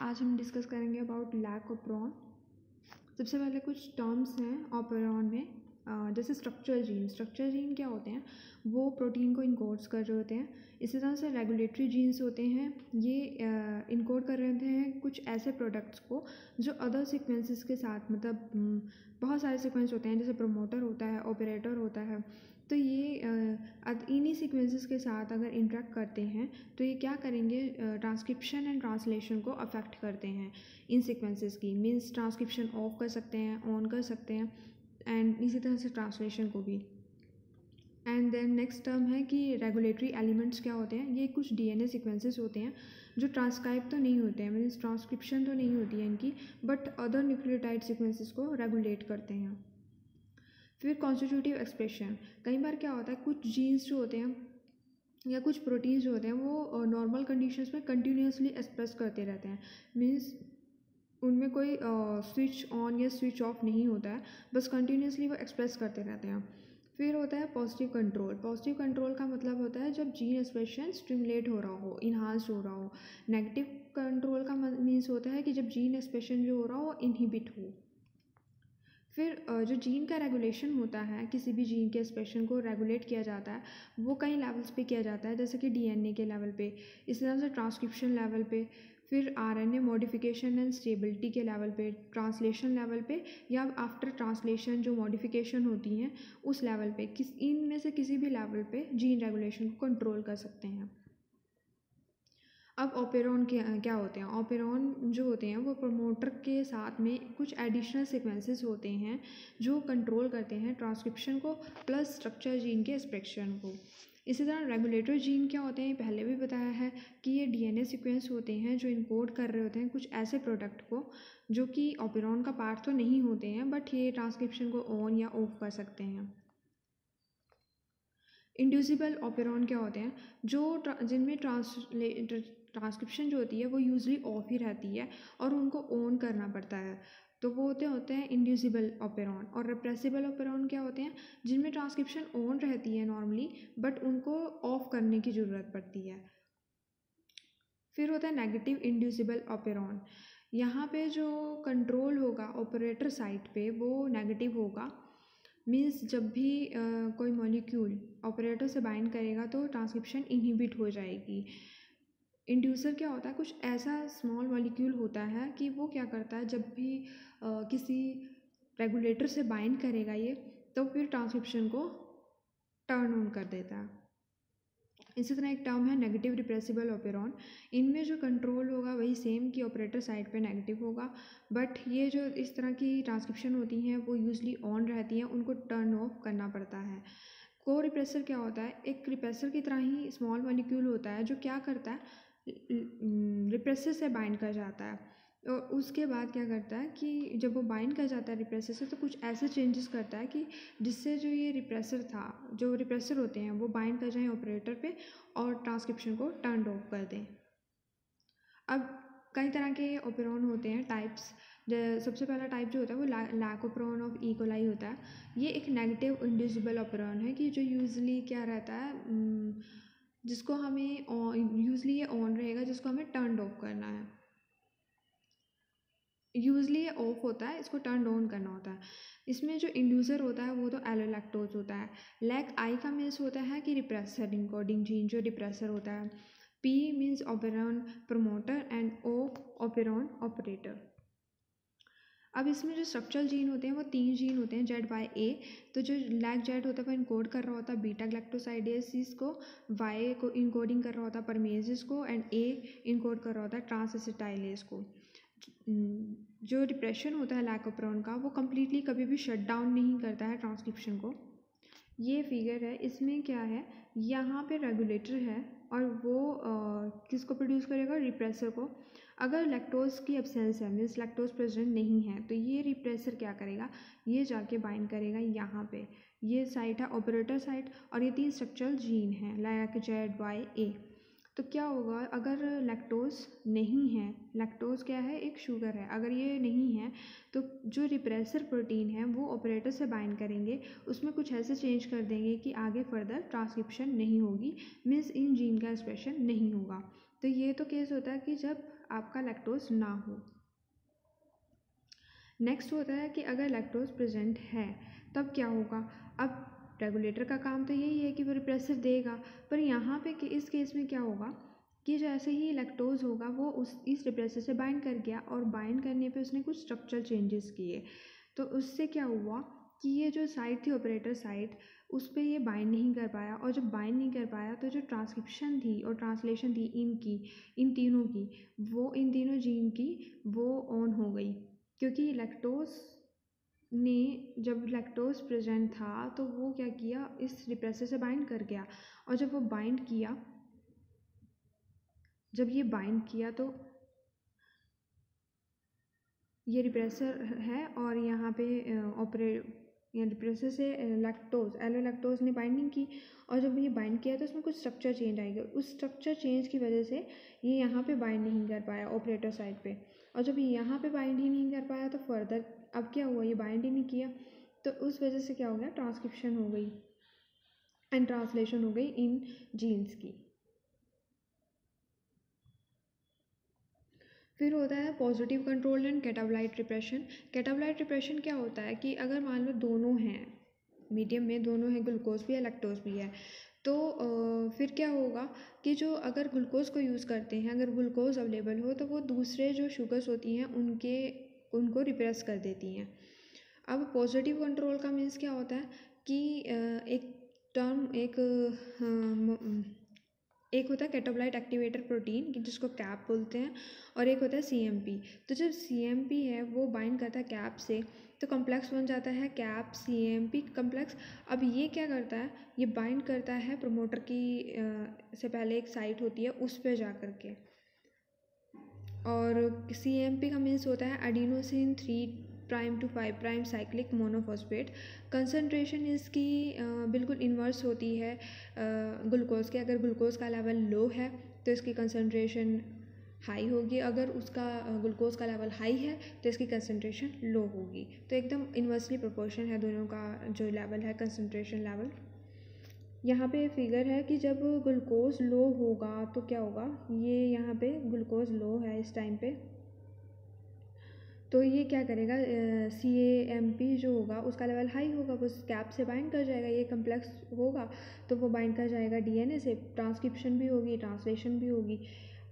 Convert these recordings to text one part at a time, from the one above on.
आज हम डिस्कस करेंगे अबाउट लैक ऑपरॉन। सबसे पहले कुछ टर्म्स हैं ऑपरॉन में, जैसे स्ट्रक्चर जीन क्या होते हैं, वो प्रोटीन को इनकोड्स कर रहे होते हैं। इसी तरह से रेगुलेटरी जीन्स होते हैं, ये इनकोड कर रहे होते हैं कुछ ऐसे प्रोडक्ट्स को जो अदर सीक्वेंसेस के साथ, मतलब बहुत सारे सीक्वेंस होते हैं, जैसे प्रोमोटर होता है, ऑपरेटर होता है। तो ये इन्हीं सीक्वेंसेस के साथ अगर इंटरेक्ट करते हैं तो ये क्या करेंगे, ट्रांसक्रिप्शन एंड ट्रांसलेशन को अफेक्ट करते हैं इन सीक्वेंसेस की। मीन्स ट्रांसक्रिप्शन ऑफ कर सकते हैं, ऑन कर सकते हैं, एंड इसी तरह से ट्रांसलेशन को भी। एंड देन नेक्स्ट टर्म है कि रेगुलेटरी एलिमेंट्स क्या होते हैं। ये कुछ डीएनए सीक्वेंसेस होते हैं जो ट्रांसक्राइब तो नहीं होते हैं, मीन्स ट्रांसक्रिप्शन तो नहीं होती है इनकी, बट अदर न्यूक्लियोटाइड सीक्वेंसेस को रेगुलेट करते हैं। फिर कॉन्स्टिट्यूटिव एक्सप्रेशन, कई बार क्या होता है, कुछ जीन्स जो होते हैं या कुछ प्रोटीन्स जो होते हैं वो नॉर्मल कंडीशंस में कंटिन्यूसली एक्सप्रेस करते रहते हैं। मीन्स उनमें कोई स्विच ऑन या स्विच ऑफ नहीं होता है, बस कंटिन्यूसली वो एक्सप्रेस करते रहते हैं। फिर होता है पॉजिटिव कंट्रोल। पॉजिटिव कंट्रोल का मतलब होता है जब जीन एक्सप्रेशन स्टिमुलेट हो रहा हो, इन्हांस हो रहा हो। नेगेटिव कंट्रोल का मीन्स होता है कि जब जीन एक्सप्रेशन जो हो रहा हो वो इनहिबिट हो। फिर जो जीन का रेगुलेशन होता है, किसी भी जीन के एक्सप्रेशन को रेगुलेट किया जाता है, वो कई लेवल्स पे किया जाता है, जैसे कि डीएनए के लेवल पे, इस तरह से ट्रांसक्रिप्शन लेवल पे, फिर आरएनए मॉडिफिकेशन एंड स्टेबिलिटी के लेवल पे, ट्रांसलेशन लेवल पे, या आफ्टर ट्रांसलेशन जो मॉडिफिकेशन होती हैं उस लेवल पे, इनमें से किसी भी लेवल पे जीन रेगुलेशन को कंट्रोल कर सकते हैं। अब ऑपेरॉन क्या होते हैं। ऑपेरॉन जो होते हैं वो प्रमोटर के साथ में कुछ एडिशनल सीक्वेंसेस होते हैं जो कंट्रोल करते हैं ट्रांसक्रिप्शन को प्लस स्ट्रक्चर जीन के एक्सप्रेशन को। इसी तरह रेगुलेटर जीन क्या होते हैं, पहले भी बताया है कि ये डीएनए सीक्वेंस होते हैं जो इनकोड कर रहे होते हैं कुछ ऐसे प्रोडक्ट को जो कि ऑपेरॉन का पार्ट तो नहीं होते हैं, बट ये ट्रांसक्रिप्शन को ऑन या ऑफ कर सकते हैं। इंड्यूसिबल ऑपेरॉन क्या होते हैं, जो जिनमें ट्रांसक्रिप्शन जो होती है वो यूजली ऑफ ही रहती है और उनको ऑन करना पड़ता है, तो वो होते हैं इंड्यूसिबल ऑपेरॉन। और रिप्रेसिबल ऑपेरॉन क्या होते हैं, जिनमें ट्रांसक्रिप्शन ऑन रहती है नॉर्मली, बट उनको ऑफ करने की ज़रूरत पड़ती है। फिर होता है नेगेटिव इंड्यूसिबल ऑपेरॉन। यहाँ पे जो कंट्रोल होगा ऑपरेटर साइड पे वो नेगेटिव होगा। मीन्स जब भी कोई मॉलिक्यूल ऑपरेटर से बाइंड करेगा तो ट्रांसक्रिप्शन इनहिबिट हो जाएगी। इंड्यूसर क्या होता है, कुछ ऐसा स्मॉल मॉलिक्यूल होता है कि वो क्या करता है, जब भी किसी रेगुलेटर से बाइंड करेगा ये, तो फिर ट्रांसक्रिप्शन को टर्न ऑन कर देता है। इसी तरह एक टर्म है नेगेटिव रिप्रेसिबल ऑपेरॉन। इनमें जो कंट्रोल होगा वही सेम कि ऑपरेटर साइड पे नेगेटिव होगा, बट ये जो इस तरह की ट्रांसक्रिप्शन होती हैं वो यूजली ऑन रहती हैं, उनको टर्न ऑफ करना पड़ता है। को रिप्रेसर क्या होता है, एक रिप्रेसर की तरह ही स्मॉल मॉलिक्यूल होता है जो क्या करता है, रिप्रेसर से बाइंड कर जाता है, और उसके बाद क्या करता है कि जब वो बाइंड कर जाता है रिप्रेसर से तो कुछ ऐसे चेंजेस करता है कि जिससे जो ये रिप्रेसर था, जो रिप्रेसर होते हैं वो बाइंड कर जाएं ऑपरेटर पे और ट्रांसक्रिप्शन को टर्न ऑफ कर दें। अब कई तरह के ऑपेरॉन होते हैं टाइप्स। सबसे पहला टाइप जो होता है वो lac operon of E coli होता है। ये एक नेगेटिव इंड्यूसिबल ऑपेरॉन है कि जो यूजली क्या रहता है, जिसको हमें यूजली ये ऑन रहेगा, जिसको हमें टर्न ऑफ करना है। यूजली ये ऑफ होता है, इसको टर्न ऑन करना होता है। इसमें जो इंड्यूसर होता है वो तो एलोलैक्टोज होता है। लैक आई का मीन्स होता है कि रिप्रेसर इनकोडिंग जीन जो रिप्रेसर होता है। P means operon promoter and O operon operator. अब इसमें जो स्ट्रक्चरल जीन होते हैं वो 3 जीन होते हैं, जेड वाई ए। तो जो लैक जेड होता है वो इनकोड कर रहा होता है बीटा ग्लैक्टोसाइडेसिस को, वाई को इनकोडिंग कर रहा होता है परमेजेस को, एंड ए इनकोड कर रहा होता है ट्रांसएसिटाइलेज को। जो डिप्रेशन होता है लैक ऑपेरॉन का वो कम्प्लीटली कभी भी शट डाउन नहीं करता है ट्रांसक्रिप्शन को। ये फिगर है, इसमें क्या है, यहाँ पे रेगुलेटर है और वो किसको प्रोड्यूस करेगा, रिप्रेसर को। अगर लैक्टोज की एब्सेंस है, मीन्स लैक्टोज प्रेजेंट नहीं है, तो ये रिप्रेसर क्या करेगा, ये जाके बाइंड करेगा यहाँ पे। ये साइट है ऑपरेटर साइट, और ये 3 स्ट्रक्चरल जीन हैं लैक जेड वाई ए। तो क्या होगा, अगर लैक्टोज नहीं है, लैक्टोज क्या है, एक शुगर है, अगर ये नहीं है तो जो रिप्रेसर प्रोटीन है वो ऑपरेटर से बाइंड करेंगे, उसमें कुछ ऐसे चेंज कर देंगे कि आगे फर्दर ट्रांसक्रिप्शन नहीं होगी, मीन्स इन जीन का एक्सप्रेशन नहीं होगा। तो ये तो केस होता है कि जब आपका लैक्टोज ना हो। नेक्स्ट होता है कि अगर लैक्टोज प्रेजेंट है तब क्या होगा। अब रेगुलेटर का काम तो यही है कि वो रिप्रेसर देगा, पर यहाँ पे इस केस में क्या होगा कि जैसे ही लैक्टोज होगा वो इस रिप्रेसर से बाइंड कर गया, और बाइंड करने पे उसने कुछ स्ट्रक्चरल चेंजेस किए। तो उससे क्या हुआ कि ये जो साइट थी ऑपरेटर साइट, उस पर ये बाइंड नहीं कर पाया, और जब बाइंड नहीं कर पाया तो जो ट्रांसक्रिप्शन थी और ट्रांसलेशन थी इन तीनों की, वो इन तीनों जीन की वो ऑन हो गई, क्योंकि जब लैक्टोज प्रेजेंट था तो वो क्या किया, इस रिप्रेसर से बाइंड कर गया, और जब ये बाइंड किया तो ये रिप्रेसर है, और यहाँ पे रिप्रेसर से एलोलैक्टोज ने बाइंडिंग की, और जब ये बाइंड किया तो उसमें कुछ स्ट्रक्चर चेंज आएगा। उस स्ट्रक्चर चेंज की वजह से ये यहाँ पे बाइंड नहीं कर पाया ऑपरेटर साइड पे, और जब ये यहाँ पे बाइंड ही नहीं कर पाया तो फर्दर अब क्या हुआ, ये बाइंड ही नहीं किया, तो उस वजह से क्या हो गया, ट्रांसक्रिप्शन हो गई एंड ट्रांसलेशन हो गई इन जीन्स की। फिर होता है positive control and catabolite repression. Catabolite repression क्या होता है कि अगर मान लो दोनों हैं, मीडियम में दोनों हैं, ग्लूकोज भी है लैक्टोज भी है, तो फिर क्या होगा कि जो अगर ग्लूकोज को यूज़ करते हैं, अगर ग्लूकोज अवेलेबल हो तो वो दूसरे जो शुगर्स होती हैं उनको रिप्रेस कर देती हैं। अब पॉजिटिव कंट्रोल का मीन्स क्या होता है कि एक होता है कैटाबोलाइट एक्टिवेटर प्रोटीन जिसको कैप बोलते हैं, और एक होता है CMP। तो जब CMP है वो बाइंड करता है कैप से, तो कम्प्लेक्स बन जाता है कैप CMP कम्प्लेक्स। अब ये क्या करता है, ये बाइंड करता है प्रमोटर की से पहले एक साइट होती है उस पर जा कर के, और CMP का मीन्स होता है adenosine 3' to 5' cyclic monophosphate. Concentration इसकी बिल्कुल इन्वर्स होती है ग्लूकोज के। अगर ग्लूकोज का लेवल लो है तो इसकी कंसनट्रेशन हाई होगी, अगर उसका ग्लूकोज का लेवल हाई है तो इसकी कंसनट्रेशन लो होगी। तो एकदम इन्वर्सली प्रोपोर्शन है दोनों का जो लेवल है, कंसनट्रेशन लेवल। यहाँ पे फिगर है कि जब ग्लूकोज लो होगा तो क्या होगा, ये यहाँ पे ग्लूकोज लो है इस टाइम पे, तो ये क्या करेगा, CAMP जो होगा उसका लेवल हाई होगा, वो कैप से बाइंड कर जाएगा, ये कम्प्लेक्स होगा तो वो बाइंड कर जाएगा DNA से, ट्रांसक्रिप्शन भी होगी, ट्रांसलेशन भी होगी।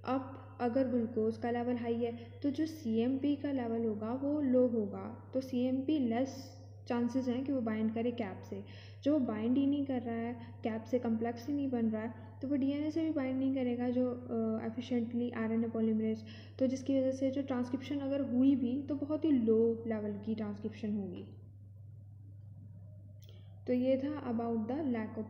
अब अगर ग्लूकोज का लेवल हाई है तो जो CMP का लेवल होगा वो लो होगा, तो CMP लेस चांसेस हैं कि वो बाइंड करे कैप से। जो बाइंड ही नहीं कर रहा है, कैप से कम्प्लेक्स ही नहीं बन रहा है, तो वो DNA से भी बाइंड नहीं करेगा जो एफिशिएंटली RNA पॉलीमरेज, तो जिसकी वजह से जो ट्रांसक्रिप्शन अगर हुई भी तो बहुत ही लो लेवल की ट्रांसक्रिप्शन होगी। तो ये था अबाउट द लैक ऑफ